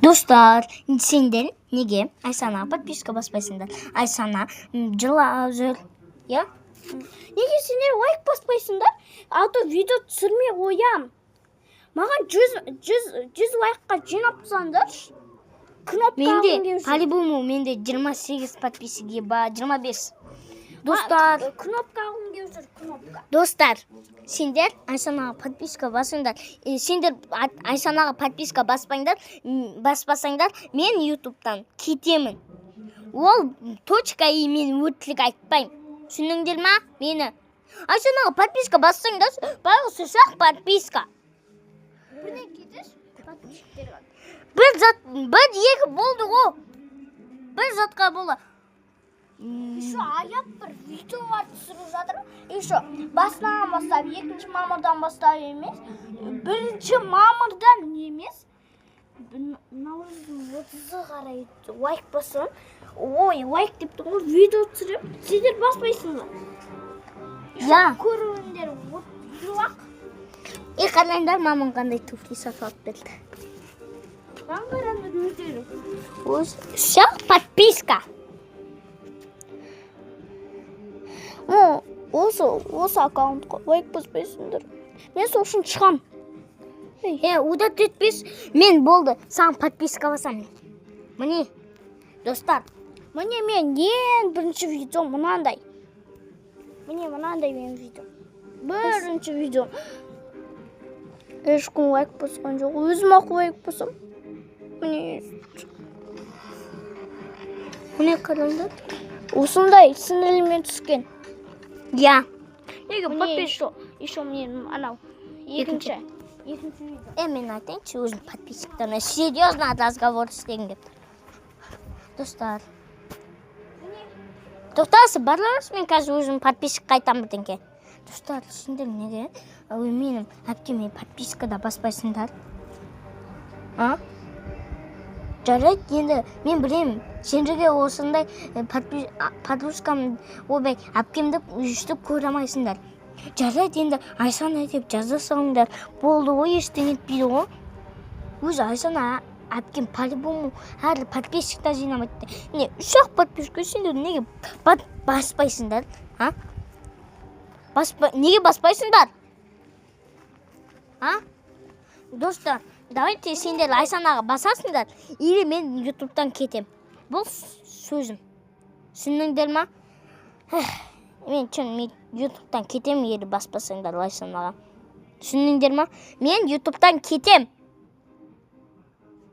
Достар, сендер неге Айсанаға подписка баспайсыңдар? Айсана жылап жүр, я? Неге сендер лайк баспайсыңдар? Алты видео түсірмей қоям. Маған 100 лайкқа жинап тастаңдаршы. Кнопка алғым Менде, келіп жүр. по-любому, менде 28 подписчиге ба, 25. Достар, Кнопка алғым келіп жүр, кнопка. достар, сендер Айсанаға подписка басыңдар. Сендер Айсанаға подписка баспасаңдар, мен ютубтан кетемін. Ол точка и мен өтілік айтпаймын. Түсініңдер ма? Мені. Айсанаға подписка бассаңдар, барлық сұсақ подписка. Бірден кетеш, подписчиктер бар. Бір екі болды ғой. Бір затқа болды. Еще аяп бір видеолар түсіріп жатыр. Еще басынан бастап, 2 мамырдан бастап емес, 1 мамырдан емес, наурыздың 30-ы қарай лайк бассын. Ой, лайк деп тұр, видео түсіріп, сендер баспайсыңдар. Я. Көріңдер, жылақ. Қараңдар, мамам қандай туфли сатып алып берді. Мен қараңдар өтерім. Все, подписка. Осы аккаунтқа лайк баспайсыңдар. Мен сол үшін шығам. Удат етпес, мен болды, саған подписка басам. Міне, достар. Міне мен ең бірінші видео мынандай. Міне мынандай мен видео. Бірінші видео. Ешкім лайк басқан жоқ. Өзім ақ лайк басам. Міне қараңдар. Осындай сіңілімен түскен. Я. Неге подписчик? Еще мен анау. Екінші видео. Мен айтайыншы, өзім подписчиктеріне серьезно разговор істеген деп. Достар. Тоқтасы барларыңыз, мен қазір өзім подписчик қайтам бірдеңке. Достар, сендер неге менің әпкеме подпискада баспайсыңдар? Жарайды, енді мен білемін. Сендерге осындай подружкам, обай, әпкемді үштіп көре алмайсыңдар. Жарайды, енді Айсана деп жазасыңдар. Болды ғой, ештеңе етпейді ғой. Өзі Айсана әпкем по-любому әр подписчиктер жинамайды. Үш-ақ подписчик, сендер неге баспайсыңдар? Неге баспайсыңдар? Достар, давайте сендер Айсанаға басасыңдар, или мен ютубтан кетем. Бұл сөзім. Түсіндіңдер ма? Мен ютубтан кетем, или баспасаңдар Айсанаға. Түсіндіңдер ма? Мен ютубтан кетем.